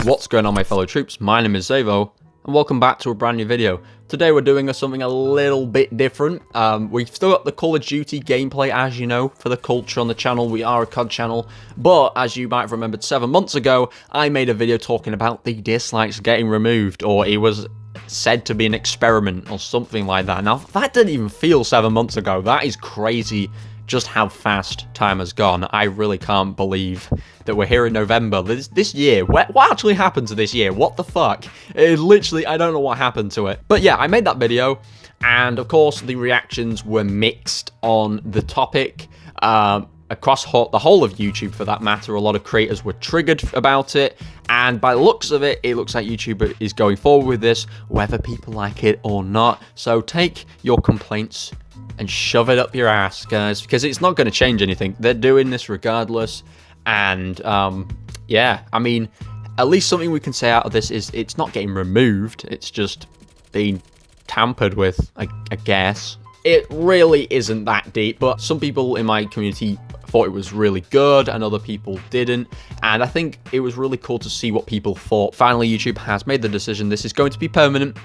What's going on, my fellow troops? My name is Xavvo, and welcome back to a brand new video. Today we're doing something a little bit different. We've still got the Call of Duty gameplay, as you know, for the culture on the channel. We are a COD channel, but as you might have remembered 7 months ago, I made a video talking about the dislikes getting removed, or it was said to be an experiment or something like that. Now, that didn't even feel 7 months ago. That is crazy. Just how fast time has gone. I really can't believe that we're here in November. This year, what actually happened to this year? What the fuck? Literally, I don't know what happened to it. But yeah, I made that video, and of course, the reactions were mixed on the topic. Across the whole of YouTube, for that matter, a lot of creators were triggered about it, and by the looks of it, it looks like YouTube is going forward with this, whether people like it or not. So take your complaints and shove it up your ass, guys, because it's not going to change anything. They're doing this regardless, and yeah, I mean, at least something we can say out of this is it's not getting removed, it's just being tampered with, I guess. It really isn't that deep, but some people in my community thought it was really good and other people didn't, and I think it was really cool to see what people thought. Finally, YouTube has made the decision this is going to be permanent,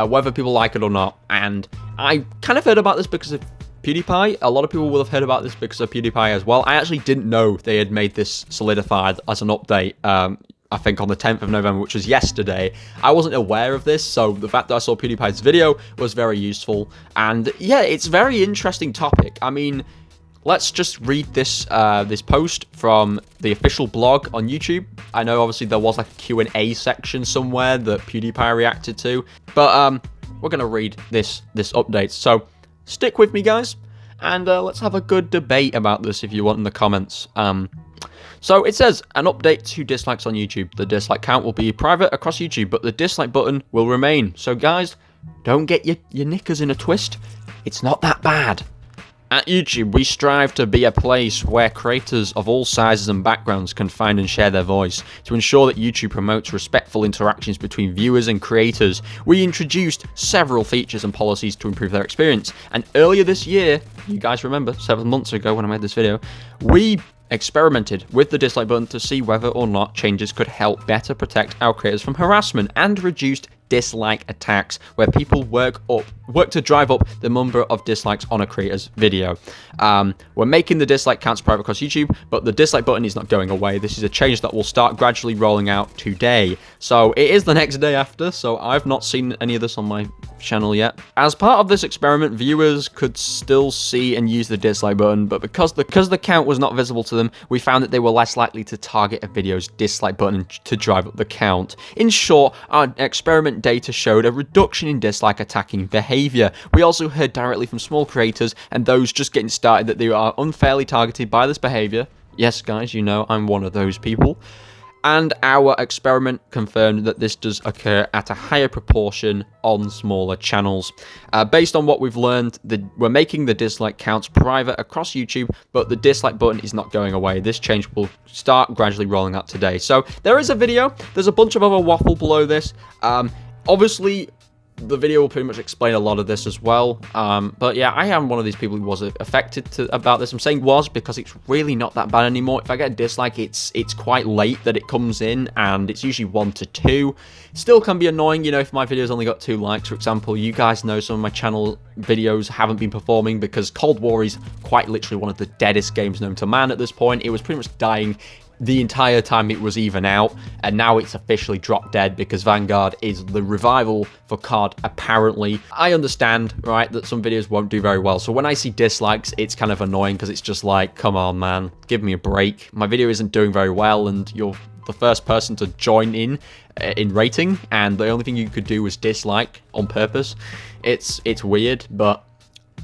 whether people like it or not. And I kind of heard about this because of PewDiePie. A lot of people will have heard about this because of PewDiePie as well. I actually didn't know they had made this solidified as an update, I think on the 10th of November, which was yesterday. I wasn't aware of this, so the fact that I saw PewDiePie's video was very useful. And yeah, it's a very interesting topic. I mean, let's just read this this post from the official blog on YouTube. I know obviously there was like a Q&A section somewhere that PewDiePie reacted to, but we're gonna read this update. So stick with me, guys, and let's have a good debate about this if you want in the comments. So it says, an update to dislikes on YouTube. The dislike count will be private across YouTube, but the dislike button will remain. So guys, don't get your knickers in a twist. It's not that bad. At YouTube, we strive to be a place where creators of all sizes and backgrounds can find and share their voice. To ensure that YouTube promotes respectful interactions between viewers and creators, we introduced several features and policies to improve their experience. And earlier this year, you guys remember, 7 months ago when I made this video, we experimented with the dislike button to see whether or not changes could help better protect our creators from harassment and reduced dislike attacks, where people work to drive up the number of dislikes on a creator's video. We're making the dislike counts private across YouTube, but the dislike button is not going away. This is a change that will start gradually rolling out today. So it is the next day after, so I've not seen any of this on my channel yet. As part of this experiment, viewers could still see and use the dislike button, but because the count was not visible to them, we found that they were less likely to target a video's dislike button to drive up the count. In short, our experiment data showed a reduction in dislike attacking behavior. We also heard directly from small creators and those just getting started that they are unfairly targeted by this behavior. Yes, guys, you know I'm one of those people. And our experiment confirmed that this does occur at a higher proportion on smaller channels. Based on what we've learned, we're making the dislike counts private across YouTube, but the dislike button is not going away. This change will start gradually rolling out today. So there is a video. There's a bunch of other waffle below this. Obviously, the video will pretty much explain a lot of this as well. But yeah, I am one of these people who was affected about this. I'm saying was because it's really not that bad anymore. If I get a dislike, it's quite late that it comes in, and it's usually 1 to 2. Still can be annoying, you know, if my video's only got 2 likes, for example. You guys know some of my channel videos haven't been performing because Cold War is quite literally one of the deadest games known to man at this point. It was pretty much dying the entire time it was even out, and now it's officially dropped dead because Vanguard is the revival for COD, apparently. I understand, right, that some videos won't do very well, so when I see dislikes, it's kind of annoying because it's just like, come on, man, give me a break. My video isn't doing very well, and you're the first person to join in rating, and the only thing you could do was dislike on purpose. It's weird, but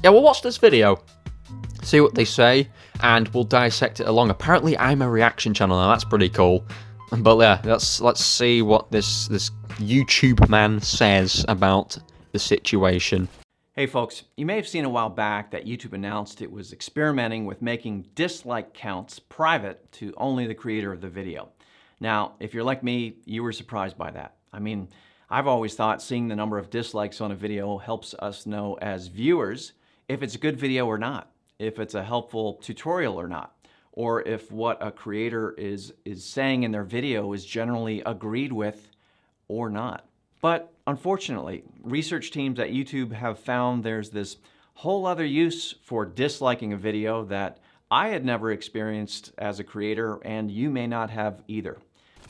yeah, we'll watch this video, see what they say, and we'll dissect it along. Apparently, I'm a reaction channel now. That's pretty cool. But yeah, let's see what this YouTube man says about the situation. Hey folks, you may have seen a while back that YouTube announced it was experimenting with making dislike counts private to only the creator of the video. Now, if you're like me, you were surprised by that. I mean, I've always thought seeing the number of dislikes on a video helps us know as viewers if it's a good video or not, if it's a helpful tutorial or not, or if what a creator is saying in their video is generally agreed with or not. But unfortunately, research teams at YouTube have found there's this whole other use for disliking a video that I had never experienced as a creator, and you may not have either.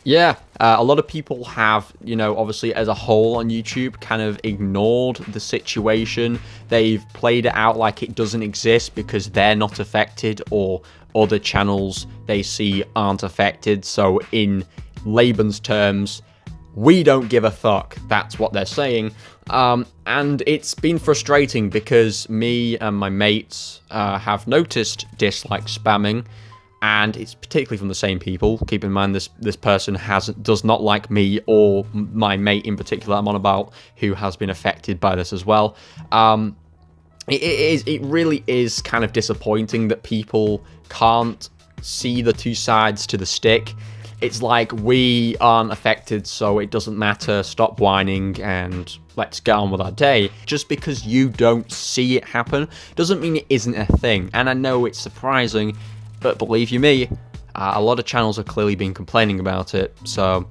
Yeah, a lot of people have, you know, obviously as a whole on YouTube kind of ignored the situation. They've played it out like it doesn't exist because they're not affected, or other channels they see aren't affected. So in layman's terms, we don't give a fuck. That's what they're saying. And it's been frustrating because me and my mates have noticed dislike spamming, and it's particularly from the same people. Keep in mind, this person does not like me or my mate in particular I'm on about, who has been affected by this as well. It really is kind of disappointing that people can't see the two sides to the stick. It's like, we aren't affected, so it doesn't matter, stop whining and let's get on with our day. Just because you don't see it happen doesn't mean it isn't a thing. And I know it's surprising, but believe you me, a lot of channels have clearly been complaining about it. So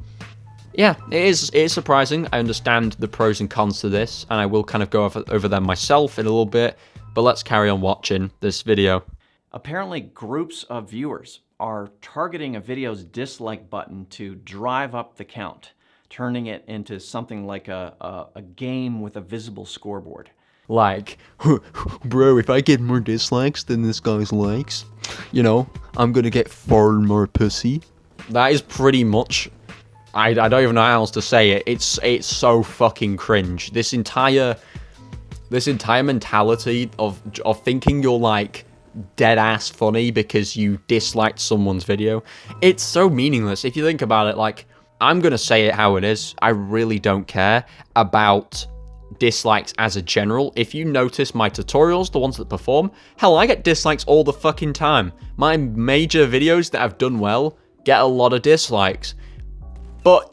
yeah, it is surprising. I understand the pros and cons to this, and I will kind of go over them myself in a little bit, but let's carry on watching this video. Apparently, groups of viewers are targeting a video's dislike button to drive up the count, turning it into something like a game with a visible scoreboard. Like, bro, if I get more dislikes than this guy's likes, you know, I'm gonna get far more pussy. That is pretty much, I don't even know how else to say it. It's so fucking cringe. This entire mentality of thinking you're like dead ass funny because you disliked someone's video, it's so meaningless. If you think about it, like, I'm gonna say it how it is. I really don't care about dislikes as a general. If you notice my tutorials, the ones that perform, hell, I get dislikes all the fucking time. My major videos that have done well get a lot of dislikes, but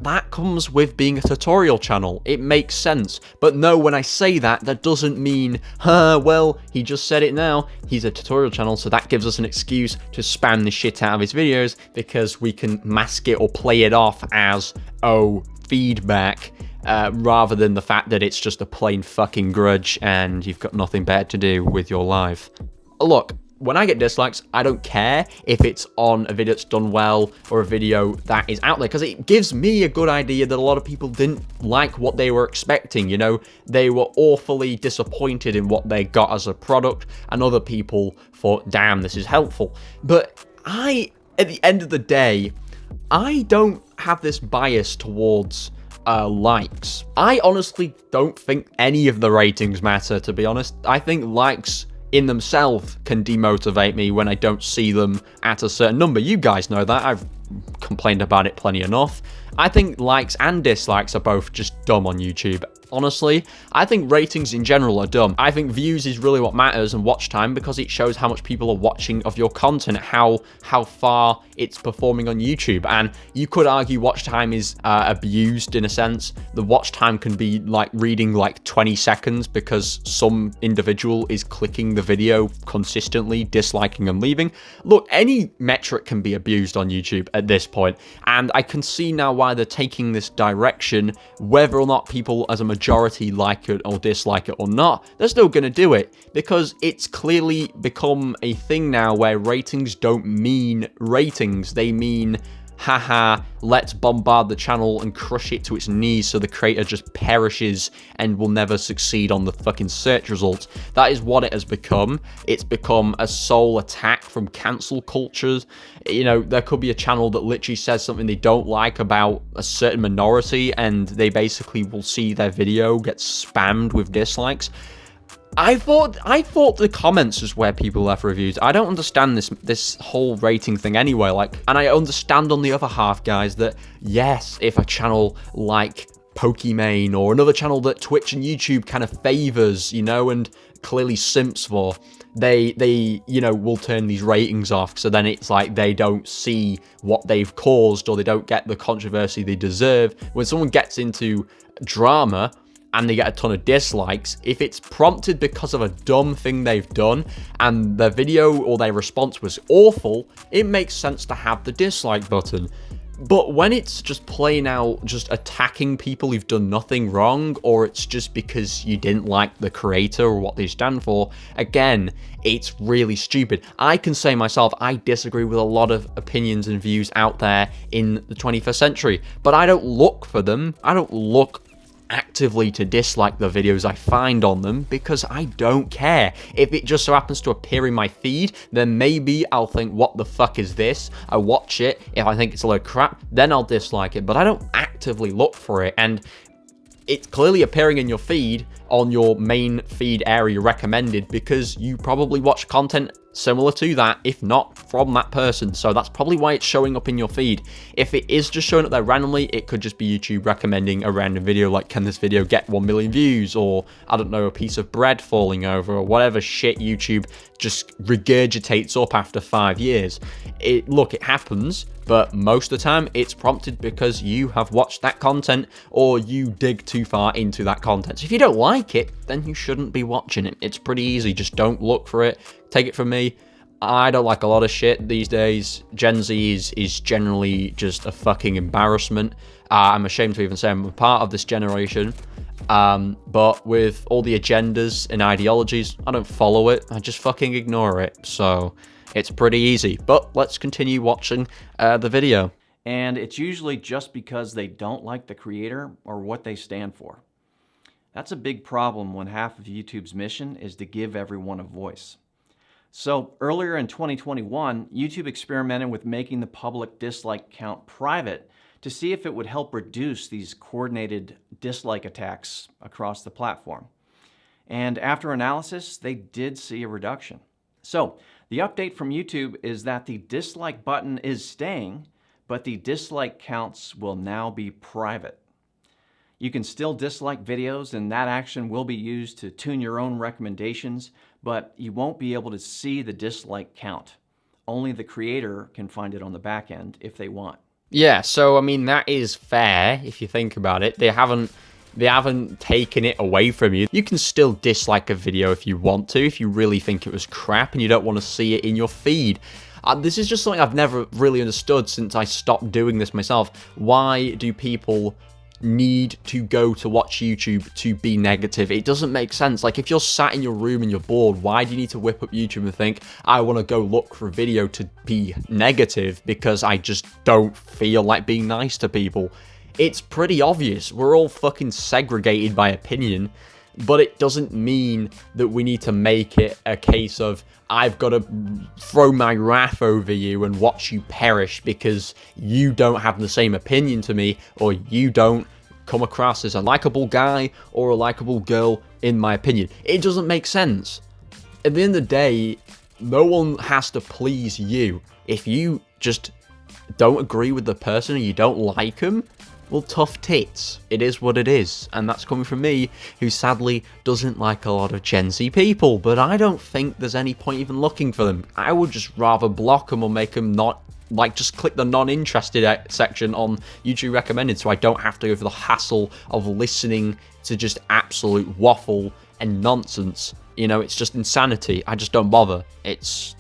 that comes with being a tutorial channel. It makes sense. But no, when I say that, that doesn't mean, well, he just said it now. He's a tutorial channel, so that gives us an excuse to spam the shit out of his videos because we can mask it or play it off as, oh, feedback, rather than the fact that it's just a plain fucking grudge and you've got nothing better to do with your life. Look, when I get dislikes, I don't care if it's on a video that's done well or a video that is out there, because it gives me a good idea that a lot of people didn't like what they were expecting. You know, they were awfully disappointed in what they got as a product, and other people thought, damn, this is helpful. But at the end of the day, I don't have this bias towards likes. I honestly don't think any of the ratings matter, to be honest. I think likes in themselves can demotivate me when I don't see them at a certain number. You guys know that. I've complained about it plenty enough. I think likes and dislikes are both just dumb on YouTube. Honestly, I think ratings in general are dumb. I think views is really what matters, and watch time, because it shows how much people are watching of your content, how far it's performing on YouTube. And you could argue watch time is abused in a sense. The watch time can be like reading like 20 seconds because some individual is clicking the video consistently, disliking and leaving. Look, any metric can be abused on YouTube at this point, and I can see now why they're taking this direction. Whether or not people as a majority like it or dislike it or not, they're still going to do it, because it's clearly become a thing now where ratings don't mean ratings. They mean, haha, let's bombard the channel and crush it to its knees so the creator just perishes and will never succeed on the fucking search results. That is what it has become. It's become a sole attack from cancel cultures. You know, there could be a channel that literally says something they don't like about a certain minority, and they basically will see their video get spammed with dislikes. I thought the comments is where people left reviews. I don't understand this whole rating thing anyway. Like, and I understand on the other half, guys, that yes, if a channel like Pokimane or another channel that Twitch and YouTube kind of favors, you know, and clearly simps for, they you know, will turn these ratings off. So then it's like they don't see what they've caused, or they don't get the controversy they deserve. When someone gets into drama and they get a ton of dislikes, if it's prompted because of a dumb thing they've done and their video or their response was awful, it makes sense to have the dislike button. But when it's just plain out just attacking people who've done nothing wrong, or it's just because you didn't like the creator or what they stand for, again, it's really stupid. I can say myself, I disagree with a lot of opinions and views out there in the 21st century, but I don't look for them. I don't look actively to dislike the videos I find on them because I don't care. If it just so happens to appear in my feed, then maybe I'll think, what the fuck is this? I watch it. If I think it's a load of crap, then I'll dislike it, but I don't actively look for it. And it's clearly appearing in your feed on your main feed area recommended because you probably watch content similar to that, if not from that person. So that's probably why it's showing up in your feed. If it is just showing up there randomly, it could just be YouTube recommending a random video like, can this video get 1 million views? Or, I don't know, a piece of bread falling over, or whatever shit YouTube just regurgitates up after 5 years. Look, it happens, but most of the time it's prompted because you have watched that content or you dig too far into that content. So if you don't like it, then you shouldn't be watching it. It's pretty easy. Just don't look for it. Take it from me, I don't like a lot of shit these days. Gen Z is generally just a fucking embarrassment. I'm ashamed to even say I'm a part of this generation. But with all the agendas and ideologies, I don't follow it. I just fucking ignore it. So it's pretty easy. But let's continue watching the video. And it's usually just because they don't like the creator or what they stand for. That's a big problem when half of YouTube's mission is to give everyone a voice. So earlier in 2021, YouTube experimented with making the public dislike count private to see if it would help reduce these coordinated dislike attacks across the platform. And after analysis, they did see a reduction. So the update from YouTube is that the dislike button is staying, but the dislike counts will now be private. You can still dislike videos, and that action will be used to tune your own recommendations, but you won't be able to see the dislike count. Only the creator can find it on the back end if they want. Yeah, so I mean, that is fair if you think about it. They haven't taken it away from you. You can still dislike a video if you want to, if you really think it was crap and you don't want to see it in your feed. This is just something I've never really understood since I stopped doing this myself. Why do people need to go to watch YouTube to be negative? It doesn't make sense. Like, if you're sat in your room and you're bored, why do you need to whip up YouTube and think, I want to go look for a video to be negative because I just don't feel like being nice to people? It's pretty obvious. We're all fucking segregated by opinion, but it doesn't mean that we need to make it a case of, I've got to throw my wrath over you and watch you perish because you don't have the same opinion to me, or you don't come across as a likable guy or a likable girl, in my opinion. It doesn't make sense. At the end of the day, no one has to please you. If you just don't agree with the person and you don't like them, well, tough tits. It is what it is. And that's coming from me, who sadly doesn't like a lot of Gen Z people. But I don't think there's any point even looking for them. I would just rather block them or make them not, like, just click the non-interested section on YouTube recommended, so I don't have to go through the hassle of listening to just absolute waffle and nonsense. You know, it's just insanity. I just don't bother. It's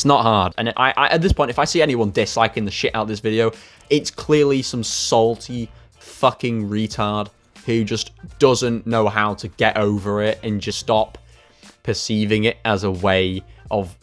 not hard. And I at this point, if I see anyone disliking the shit out of this video, it's clearly some salty fucking retard who just doesn't know how to get over it and just stop perceiving it as a way of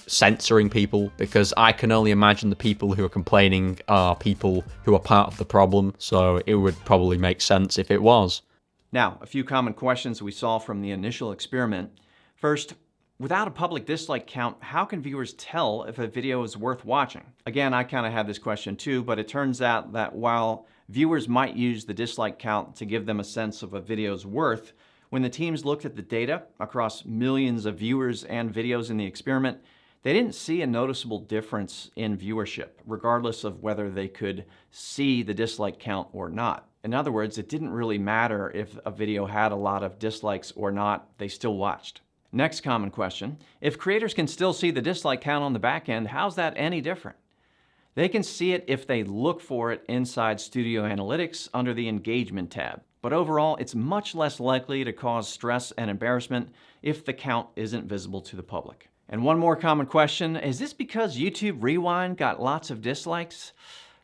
censoring people, because I can only imagine the people who are complaining are people who are part of the problem, so it would probably make sense if it was. Now, a few common questions we saw from the initial experiment. First, without a public dislike count, how can viewers tell if a video is worth watching? Again, I kind of had this question too, but it turns out that while viewers might use the dislike count to give them a sense of a video's worth, when the teams looked at the data across millions of viewers and videos in the experiment, they didn't see a noticeable difference in viewership, regardless of whether they could see the dislike count or not. In other words, it didn't really matter if a video had a lot of dislikes or not, they still watched. Next common question, if creators can still see the dislike count on the back end, how's that any different? They can see it if they look for it inside Studio Analytics under the Engagement tab. but overall, it's much less likely to cause stress and embarrassment if the count isn't visible to the public. And one more common question, is this because YouTube Rewind got lots of dislikes?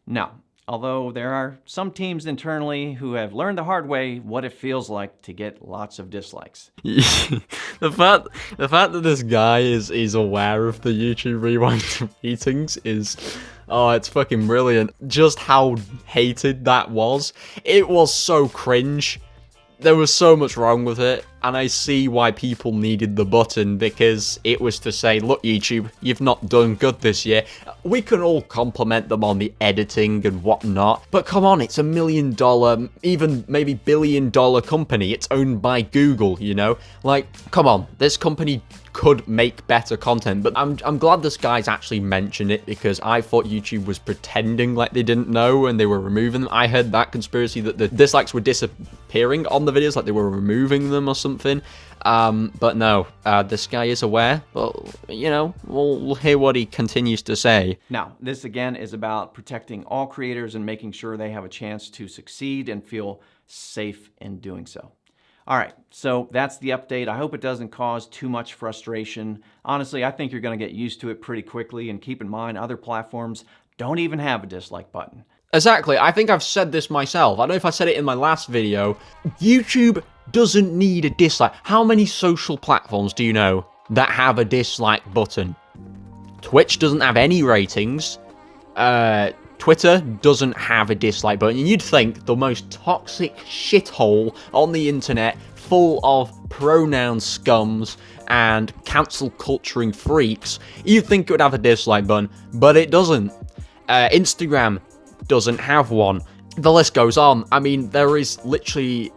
No, although there are some teams internally who have learned the hard way what it feels like to get lots of dislikes. The fact that this guy is aware of the YouTube Rewind meetings is, oh, it's fucking brilliant. Just how hated that was. It was so cringe. There was so much wrong with it, and I see why people needed the button, because it was to say, look YouTube, you've not done good this year. We can all compliment them on the editing and whatnot, but come on, it's $1 million, even maybe $1 billion company. It's owned by Google, you know? Like, come on, this company could make better content, but I'm glad this guy's actually mentioned it, because I thought YouTube was pretending like they didn't know and they were removing them. I heard that conspiracy that the dislikes were disappearing on the videos, like they were removing them or something. But no, this guy is aware, but, you know, we'll hear what he continues to say. Now, this again is about protecting all creators and making sure they have a chance to succeed and feel safe in doing so. All right, so that's the update. I hope it doesn't cause too much frustration. Honestly, I think you're going to get used to it pretty quickly, and keep in mind other platforms don't even have a dislike button. Exactly, I think I've said this myself. I don't know if I said it in my last video. YouTube doesn't need a dislike. How many social platforms do you know that have a dislike button? Twitch doesn't have any ratings. Twitter doesn't have a dislike button. And you'd think the most toxic shithole on the internet, full of pronoun scums and cancel culturing freaks, you'd think it would have a dislike button, but it doesn't. Instagram doesn't have one. The list goes on. I mean, there is literally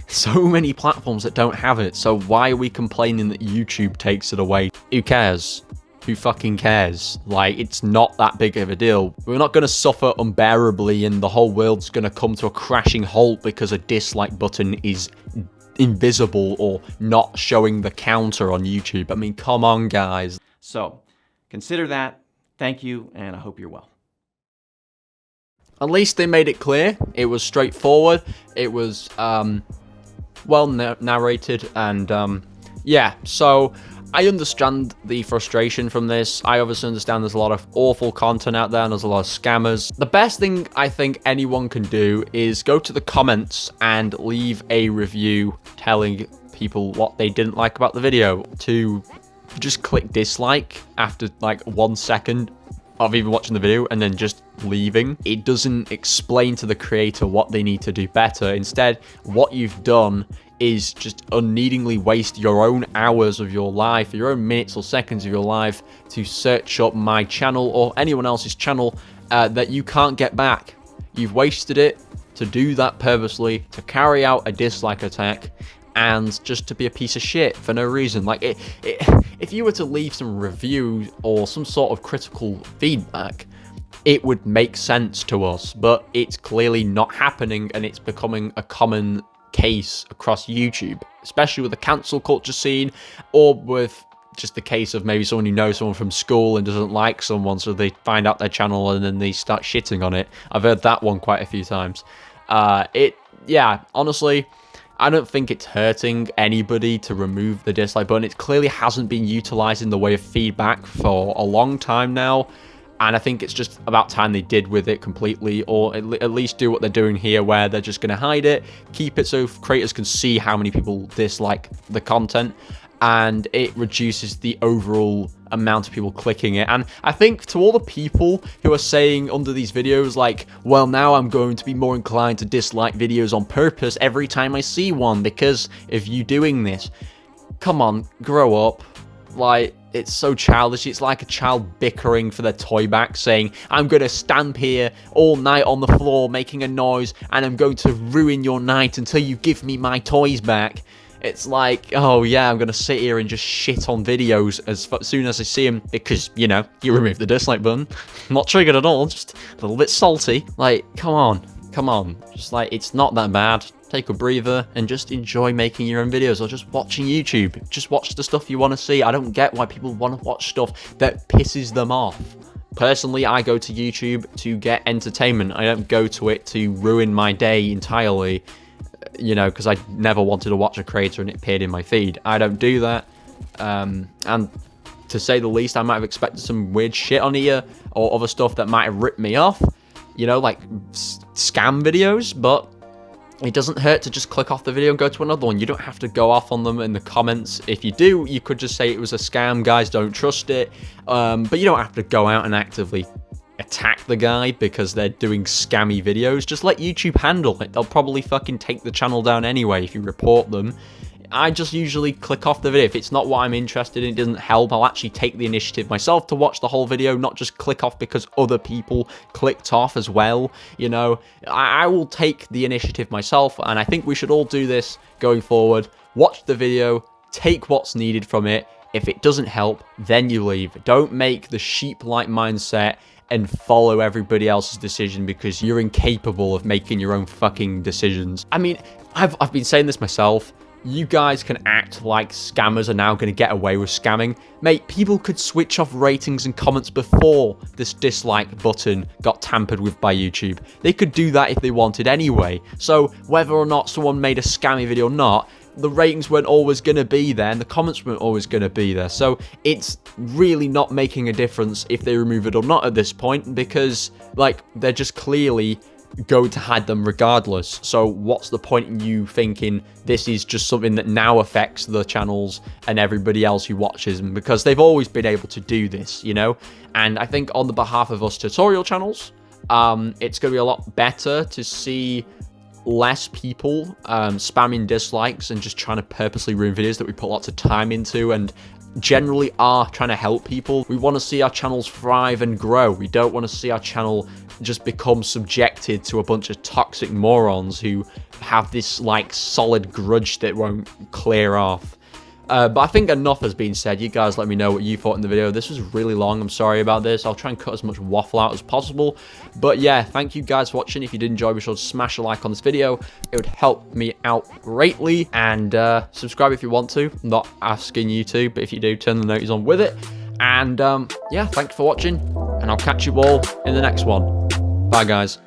so many platforms that don't have it, so why are we complaining that YouTube takes it away? Who cares? Who fucking cares? Like, it's not that big of a deal. We're not going to suffer unbearably and the whole world's going to come to a crashing halt because a dislike button is invisible or not showing the counter on YouTube. I mean, come on, guys. So, consider that. Thank you, and I hope you're well. At least they made it clear. It was straightforward. It was well narrated, and yeah, so I understand the frustration from this. I obviously understand there's a lot of awful content out there and there's a lot of scammers. The best thing I think anyone can do is go to the comments and leave a review telling people what they didn't like about the video. To just click dislike after like 1 second of even watching the video and then just leaving. It doesn't explain to the creator what they need to do better. Instead, what you've done is just unneedingly waste your own hours of your life, your own minutes or seconds of your life to search up my channel or anyone else's channel that you can't get back. You've wasted it to do that purposely, to carry out a dislike attack, and just to be a piece of shit for no reason. Like, if you were to leave some reviews or some sort of critical feedback, it would make sense to us, but it's clearly not happening, and it's becoming a common case across YouTube, especially with the cancel culture scene, or with just the case of maybe someone who knows someone from school and doesn't like someone, so they find out their channel and then they start shitting on it. I've heard that one quite a few times. Yeah, honestly, I don't think it's hurting anybody to remove the dislike button. It clearly hasn't been utilized in the way of feedback for a long time now, and I think it's just about time they did with it completely, or at least do what they're doing here, where they're just going to hide it, keep it so creators can see how many people dislike the content, and it reduces the overall amount of people clicking it. And I think to all the people who are saying under these videos, like, well, now I'm going to be more inclined to dislike videos on purpose every time I see one because of you doing this. Come on, grow up. Like, it's so childish. It's like a child bickering for their toy back, saying, I'm going to stand here all night on the floor making a noise, and I'm going to ruin your night until you give me my toys back. It's like, oh yeah, I'm going to sit here and just shit on videos as soon as I see them, because, you know, you remove the dislike button. Not triggered at all, just a little bit salty. Like, come on. Just like, it's not that bad. Take a breather and just enjoy making your own videos, or just watching YouTube. Just watch the stuff you want to see. I don't get why people want to watch stuff that pisses them off. Personally, I go to YouTube to get entertainment. I don't go to it to ruin my day entirely. you know, because I never wanted to watch a creator and it appeared in my feed. I don't do that. And to say the least, I might have expected some weird shit on here or other stuff that might have ripped me off, you know, like scam videos, but it doesn't hurt to just click off the video and go to another one. You don't have to go off on them in the comments. If you do, you could just say it was a scam, guys, don't trust it. But you don't have to go out and actively attack the guy because they're doing scammy videos. Just let YouTube handle it. They'll probably fucking take the channel down anyway if you report them. I just usually click off the video. If it's not what I'm interested in, it doesn't help, I'll actually take the initiative myself to watch the whole video, not just click off because other people clicked off as well. You know, I will take the initiative myself, and I think we should all do this going forward. Watch the video, take what's needed from it. If it doesn't help, then you leave. Don't make the sheep-like mindset and follow everybody else's decision because you're incapable of making your own fucking decisions. I mean, I've been saying this myself. You guys can act like scammers are now going to get away with scamming. Mate, people could switch off ratings and comments before this dislike button got tampered with by YouTube. They could do that if they wanted anyway. So whether or not someone made a scammy video or not, the ratings weren't always going to be there and the comments weren't always going to be there. So it's really not making a difference if they remove it or not at this point because, like, they're just clearly go to hide them regardless. So what's the point in you thinking this is just something that now affects the channels and everybody else who watches them, because they've always been able to do this, you know? And I think on the behalf of us tutorial channels, it's going to be a lot better to see less people spamming dislikes and just trying to purposely ruin videos that we put lots of time into and generally are trying to help people. We want to see our channels thrive and grow. We don't want to see our channel just become subjected to a bunch of toxic morons who have this like solid grudge that won't clear off. But I think enough has been said. You guys let me know what you thought in the video. This was really long. I'm sorry about this. I'll try and cut as much waffle out as possible. But yeah, thank you guys for watching. If you did enjoy, be sure to smash a like on this video. It would help me out greatly. And subscribe if you want to. I'm not asking you to, but if you do, turn the notifications on with it. And yeah, thanks for watching. And I'll catch you all in the next one. Bye, guys.